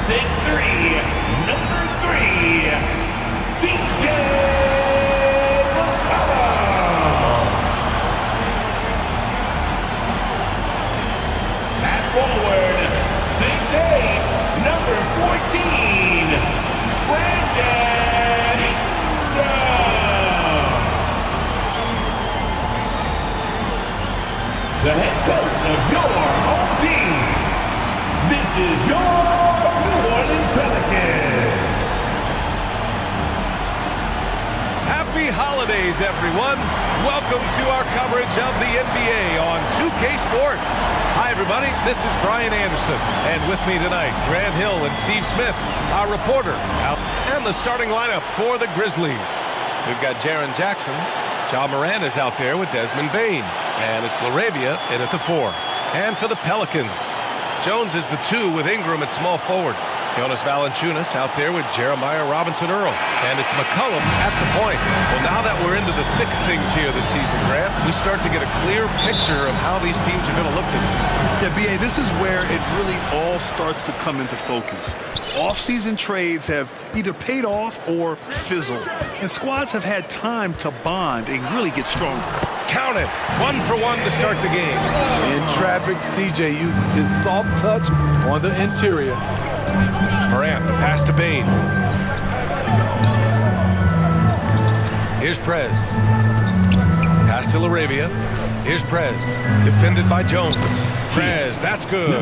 6'3", number 3, CJ McCollum. At forward, 6'8", number 14, Brandon Ingram. The head coach of your home team. This is your New Orleans Pelicans. Happy holidays, everyone. Welcome to our coverage of the NBA on 2K Sports. Hi, everybody. This is Brian Anderson. And with me tonight, Grant Hill and Steve Smith, our reporter, and the starting lineup for the Grizzlies. We've got Jaren Jackson. Ja Morant is out there with Desmond Bane. And it's LaRavia in at the 4. And for the Pelicans, Jones is the 2 with Ingram at small forward. Jonas Valanciunas out there with Jeremiah Robinson-Earl. And it's McCollum at the point. Well, now that we're into the thick of things here this season, Grant, we start to get a clear picture of how these teams are going to look this season. Yeah, B.A., this is where it really all starts to come into focus. Off-season trades have either paid off or fizzled. And squads have had time to bond and really get stronger. Count it. 1 for 1 to start the game. In traffic, CJ uses his soft touch on the interior. Morant, the pass to Bane. Here's Prez. Pass to LaRavia. Here's Prez. Defended by Jones. Prez, that's good.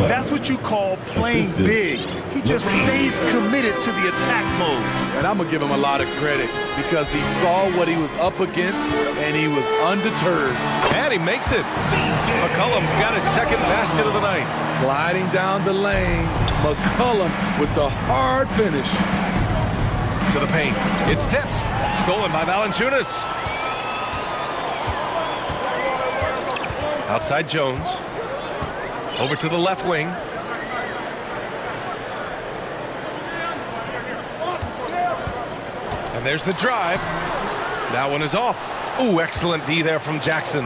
That's what you call playing big. He just stays committed to the attack mode. And I'm going to give him a lot of credit because he saw what he was up against and he was undeterred. And he makes it. McCollum's got his second basket of the night. Sliding down the lane, McCollum with the hard finish. To the paint. It's tipped. Stolen by Valanciunas. Outside Jones. Over to the left wing. And there's the drive. That one is off. Ooh, excellent D there from Jackson.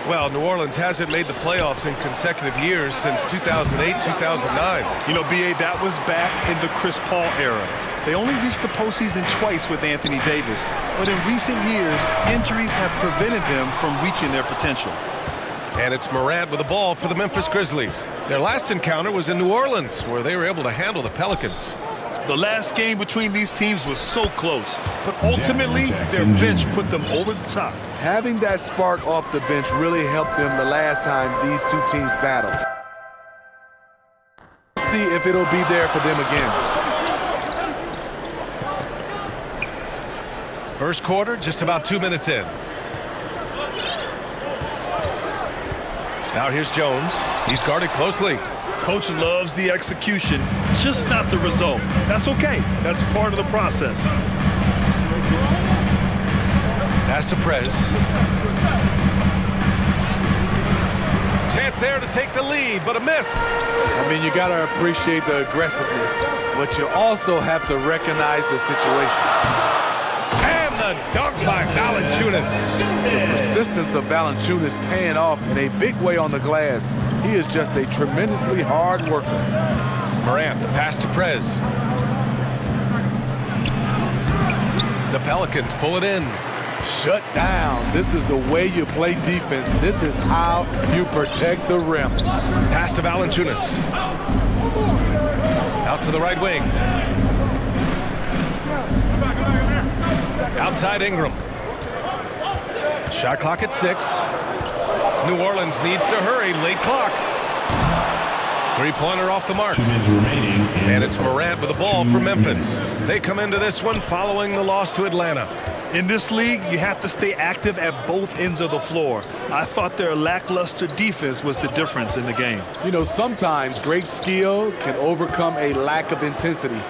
Well, New Orleans hasn't made the playoffs in consecutive years since 2008, 2009. You know, B.A., that was back in the Chris Paul era. They only reached the postseason twice with Anthony Davis. But in recent years, injuries have prevented them from reaching their potential. And it's Morant with the ball for the Memphis Grizzlies. Their last encounter was in New Orleans, where they were able to handle the Pelicans. The last game between these teams was so close, but ultimately their bench put them over the top. Having that spark off the bench really helped them the last time these two teams battled. See if it'll be there for them again. First quarter, just about 2 minutes in. Now here's Jones. He's guarded closely. Coach loves the execution, just not the result. That's okay. That's part of the process. Pass to Prez. Chance there to take the lead, but a miss. I mean, you got to appreciate the aggressiveness, but you also have to recognize the situation. And the dunk by Valanciunas. The persistence of Valanciunas paying off in a big way on the glass. He is just a tremendously hard worker. Morant, the pass to Prez. The Pelicans pull it in. Shut down. This is the way you play defense. This is how you protect the rim. Pass to Valanciunas. Out to the right wing. Outside Ingram. Shot clock at 6. New Orleans needs to hurry. Late clock. Three-pointer off the mark. 2 minutes remaining. And it's Morant with the ball for Memphis. They come into this one following the loss to Atlanta. In this league, you have to stay active at both ends of the floor. I thought their lackluster defense was the difference in the game. You know, sometimes great skill can overcome a lack of intensity,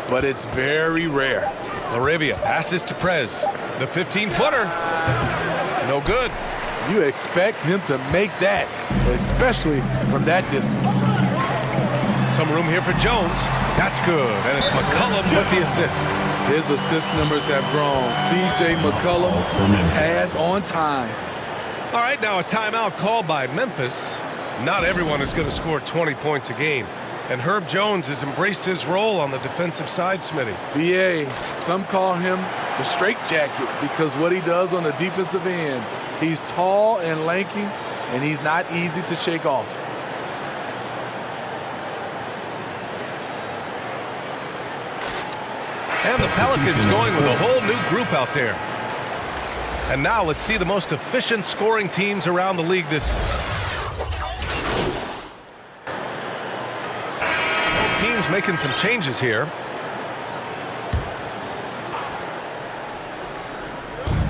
but it's very rare. LaRavia passes to Prez. The 15-footer. No good. You expect him to make that, especially from that distance. Some room here for Jones. That's good. And it's McCollum with the assist. His assist numbers have grown. C.J. McCollum pass on time. All right, now a timeout called by Memphis. Not everyone is going to score 20 points a game. And Herb Jones has embraced his role on the defensive side, Smitty. BA, some call him the straitjacket because what he does on the defensive end, he's tall and lanky, and he's not easy to shake off. And the Pelicans going with a whole new group out there. And now let's see the most efficient scoring teams around the league this teams making some changes here.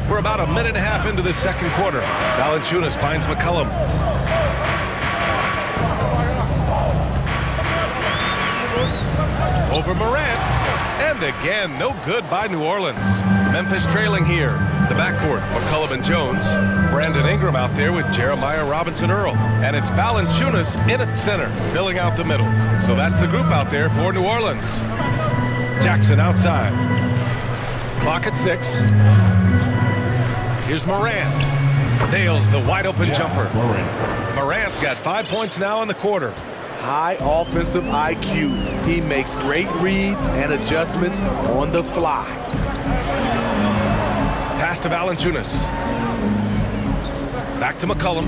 We're about a minute and a half into this second quarter. Valanciunas finds McCollum. Over Morant. And again, no good by New Orleans. Memphis trailing here. The backcourt, McCollum and Jones. Brandon Ingram out there with Jeremiah Robinson-Earl. And it's Valanciunas in at center, filling out the middle. So that's the group out there for New Orleans. Jackson outside. Clock at 6. Here's Morant. Nails the wide-open jumper. Morant's got 5 points now in the quarter. High offensive IQ. He makes great reads and adjustments on the fly. Pass to Valanciunas. Back to McCollum.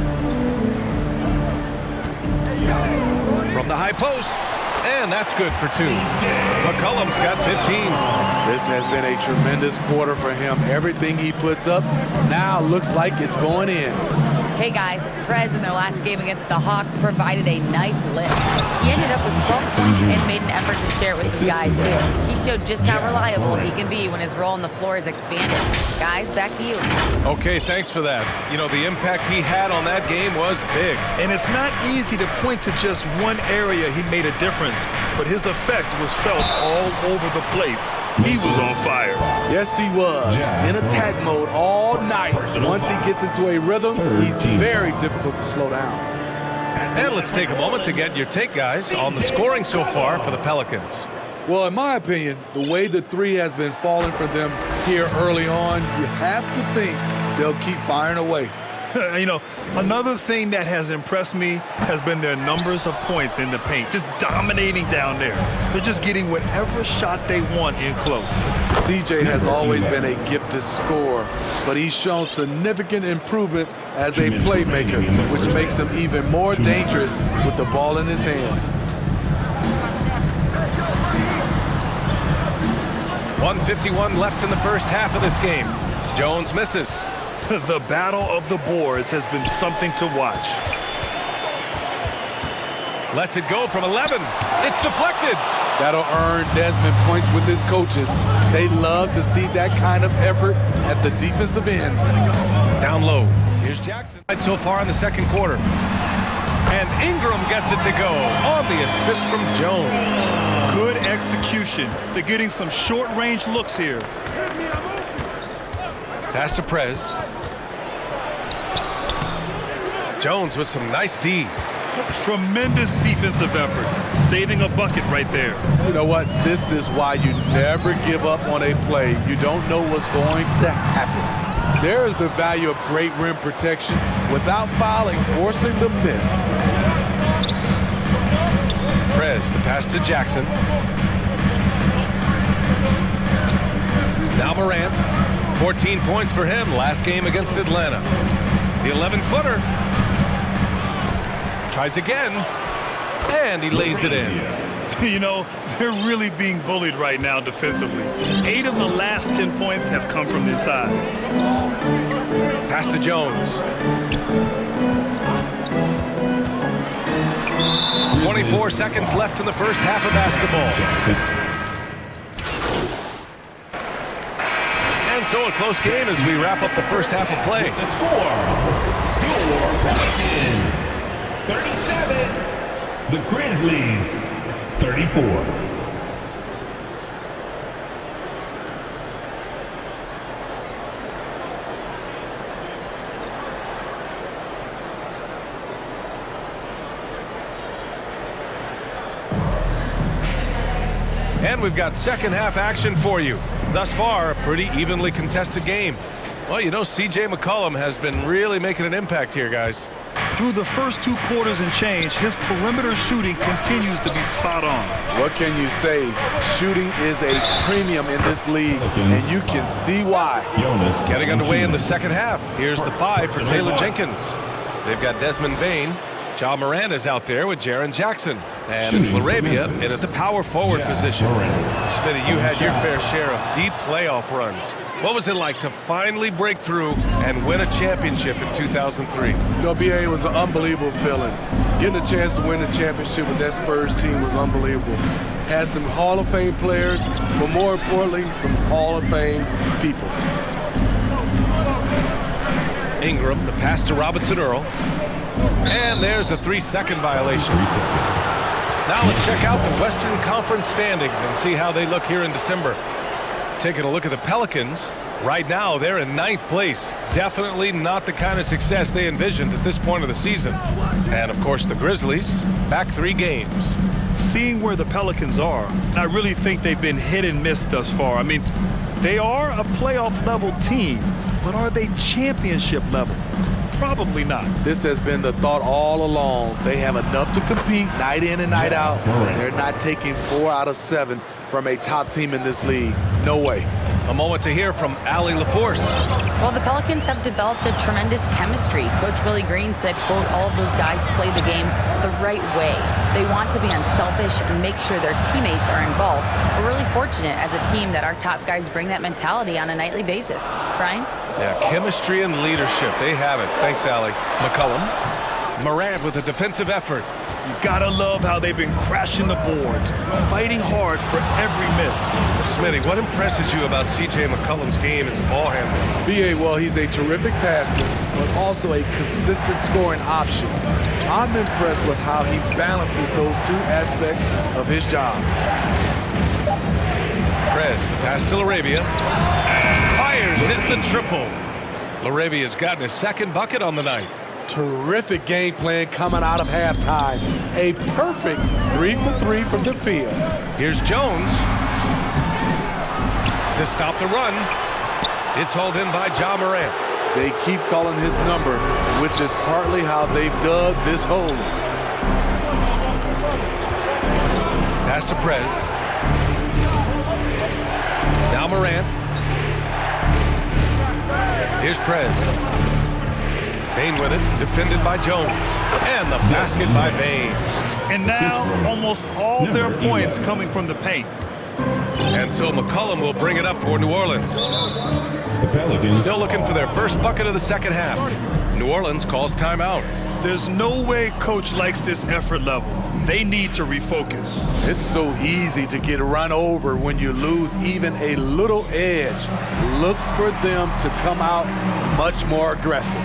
From the high post. And that's good for 2. McCollum's got 15. This has been a tremendous quarter for him. Everything he puts up now looks like it's going in. Hey guys, Prez in their last game against the Hawks provided a nice lift. He ended up with 12 points and made an effort to share it with his guys too. He showed just how reliable he can be when his role on the floor is expanded. Guys, back to you. Okay, thanks for that. You know, the impact he had on that game was big. And it's not easy to point to just one area he made a difference, but his effect was felt all over the place. He was on fire. Yes, he was. In attack mode all night. Once he gets into a rhythm, he's very difficult to slow down. And let's take a moment to get your take, guys, on the scoring so far for the Pelicans. Well, in my opinion, the way the three has been falling for them here early on, you have to think they'll keep firing away. You know, another thing that has impressed me has been their numbers of points in the paint, just dominating down there. They're just getting whatever shot they want in close. CJ has always been a gifted scorer, but he's shown significant improvement as a playmaker, which makes him even more dangerous with the ball in his hands. 1:51 left in the first half of this game. Jones misses. The battle of the boards has been something to watch. Lets it go from 11. It's deflected. That'll earn Desmond points with his coaches. They love to see that kind of effort at the defensive end. Down low. Here's Jackson. So far in the second quarter. And Ingram gets it to go on the assist from Jones. Good execution. They're getting some short-range looks here. Pass to Prez. Jones with some nice D. Tremendous defensive effort. Saving a bucket right there. You know what? This is why you never give up on a play. You don't know what's going to happen. There is the value of great rim protection without fouling, forcing the miss. Prez, the pass to Jackson. Now Morant. 14 points for him last game against Atlanta. The 11-footer. Tries again. And he lays it in. You know, they're really being bullied right now defensively. 8 of the last 10 points have come from inside. Pass to Jones. 24 seconds left in the first half of basketball. And so a close game as we wrap up the first half of play. The score, your Pelicans 37, the Grizzlies 34. And we've got second half action for you. Thus far, a pretty evenly contested game. Well, you know, CJ McCollum has been really making an impact here, guys. Through the first 2 quarters and change, his perimeter shooting continues to be spot on. What can you say? Shooting is a premium in this league, and you can see why. Getting underway in the second half. Here's the 5 for Taylor Jenkins. They've got Desmond Bane. Ja Morant is out there with Jaren Jackson. And it's LaRavia in at the power forward position. Smitty, you had your fair share of deep playoff runs. What was it like to finally break through and win a championship in 2003? BA was an unbelievable feeling. Getting a chance to win the championship with that Spurs team was unbelievable. Had some Hall of Fame players, but more importantly, some Hall of Fame people. Ingram, the pass to Robinson Earl. And there's a 3-second violation. Now let's check out the Western Conference standings and see how they look here in December. Taking a look at the Pelicans. Right now, they're in 9th place. Definitely not the kind of success they envisioned at this point of the season. And, of course, the Grizzlies, back 3 games. Seeing where the Pelicans are, I really think they've been hit and miss thus far. I mean, they are a playoff-level team, but are they championship level? Probably not. This has been the thought all along. They have enough to compete night in and night out, but they're not taking 4 out of 7 from a top team in this league. No way. A moment to hear from Allie LaForce. Well, the Pelicans have developed a tremendous chemistry. Coach Willie Green said, quote, all of those guys play the game the right way. They want to be unselfish and make sure their teammates are involved. We're really fortunate as a team that our top guys bring that mentality on a nightly basis. Brian? Yeah, chemistry and leadership. They have it. Thanks, Allie. McCollum. Morant with a defensive effort. You gotta love how they've been crashing the boards, fighting hard for every miss. Smitty, what impresses you about C.J. McCollum's game as a ball handler? B.A., well, he's a terrific passer, but also a consistent scoring option. I'm impressed with how he balances those 2 aspects of his job. Prez, the pass to LaRavia. Fires in the triple. LaRavia's gotten his 2nd bucket on the night. Terrific game plan coming out of halftime. A perfect 3 for 3 from the field. Here's Jones to stop the run. It's hauled in by Ja Morant. They keep calling his number, which is partly how they've dug this hole. Pass to Prez. Now Morant. Here's Prez. Bane with it, defended by Jones. And the basket by Bane. And now, almost all their points coming from the paint. And so McCollum will bring it up for New Orleans. Still looking for their first bucket of the second half. New Orleans calls timeout. There's no way coach likes this effort level. They need to refocus. It's so easy to get run over when you lose even a little edge. Look for them to come out much more aggressive.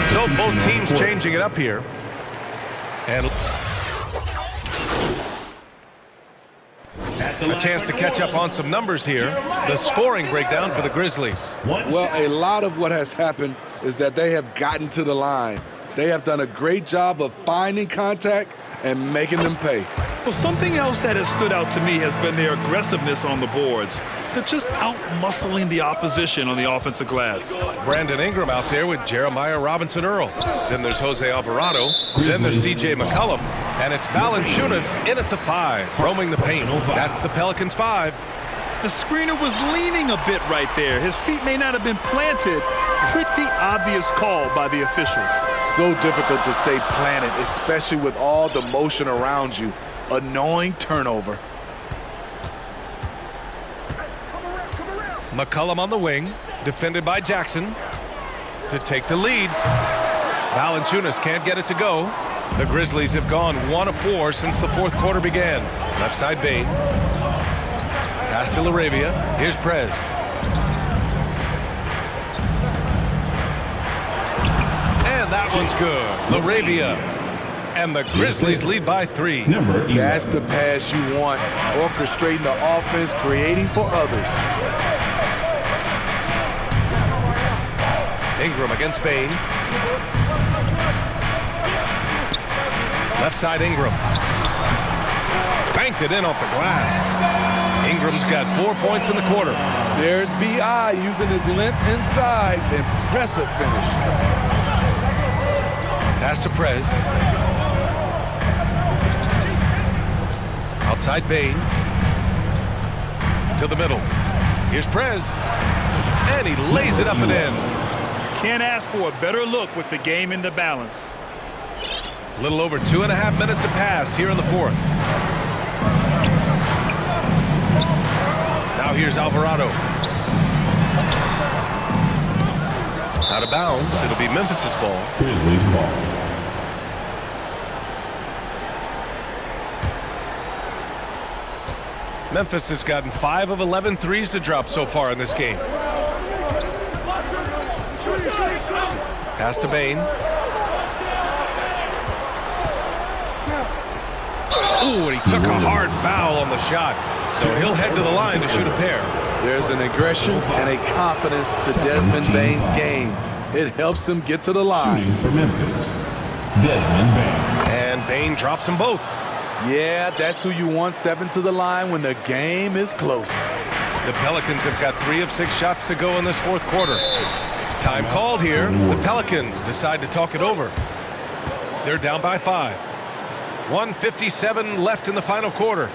So both teams changing it up here. And a chance to catch up on some numbers here. The scoring breakdown for the Grizzlies. Well, a lot of what has happened is that they have gotten to the line. They have done a great job of finding contact and making them pay. Well, something else that has stood out to me has been their aggressiveness on the boards. They're just out-muscling the opposition on the offensive glass. Brandon Ingram out there with Jeremiah Robinson Earl. Then there's Jose Alvarado. Then there's C.J. McCollum. And it's Valanciunas in at the 5, roaming the paint. That's the Pelicans 5. The screener was leaning a bit right there. His feet may not have been planted. Pretty obvious call by the officials. So difficult to stay planted, especially with all the motion around you. Annoying turnover. McCollum on the wing, defended by Jackson to take the lead. Valanciunas can't get it to go. The Grizzlies have gone 1 of 4 since the 4th quarter began. Left side Bane. Pass to LaRavia. Here's Prez. And that one's good. LaRavia. And the Grizzlies lead by 3. That's the pass you want. Orchestrating the offense, creating for others. Ingram against Bane. Left side Ingram. banked it in off the glass. Ingram's got 4 points in the quarter. There's B.I. using his length inside. Impressive finish. Pass to Prez. Outside Bain. To the middle. Here's Prez. And he lays it up and in. Can't ask for a better look with the game in the balance. A little over 2.5 minutes have passed here in the fourth. Now here's Alvarado. Out of bounds. It'll be Memphis's ball. Grizzlies ball. Memphis has gotten 5 of 11 threes to drop so far in this game. Pass to Bain. Ooh, and he took a hard foul on the shot. So he'll head to the line to shoot a pair. There's an aggression and a confidence to Desmond Bain's game. It helps him get to the line. Shooting for Memphis, Desmond Bain. And Bain drops them both. Yeah, that's who you want stepping to the line when the game is close. The Pelicans have got 3 of 6 shots to go in this fourth quarter. Time called here. The Pelicans decide to talk it over. They're down by 5. 1:57 left in the final quarter.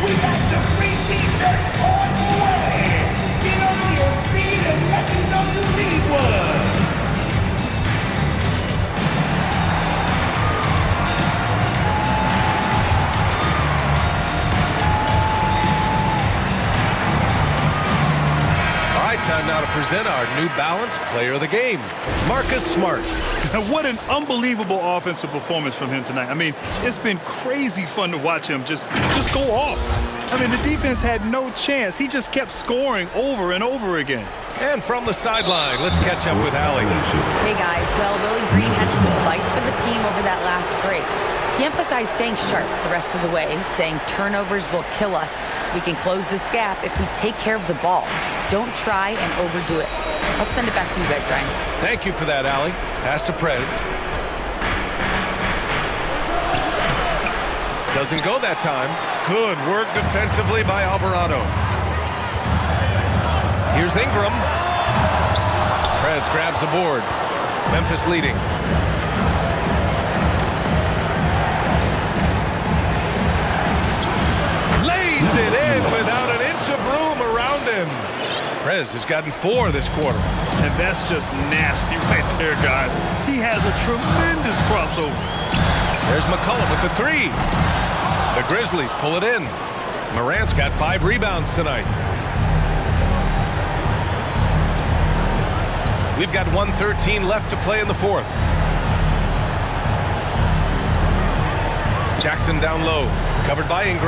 We got the free t-shirts on the way. Get on your feet and let me know you need one. All right, time now to present our New Balance Player of the Game, Marcus Smart. What an unbelievable offensive performance from him tonight. I mean, it's been crazy fun to watch him just go off. I mean, the defense had no chance. He just kept scoring over and over again. And from the sideline, let's catch up with Allie. Hey guys, well, Willie Green had some advice for the team over that last break. He emphasized staying sharp the rest of the way, saying turnovers will kill us. We can close this gap if we take care of the ball. Don't try and overdo it. Let's send it back to you guys, Brian. Thank you for that, Allie. Pass to Prez. Doesn't go that time. Good work defensively by Alvarado. Here's Ingram. Prez grabs the board. Memphis leading. Lays it in without an inch of room around him. Prez has gotten 4 this quarter. And that's just nasty right there, guys. He has a tremendous crossover. There's McCollum with the 3. The Grizzlies pull it in. Morant's got 5 rebounds tonight. We've got 1:13 left to play in the fourth. Jackson down low, covered by Ingram.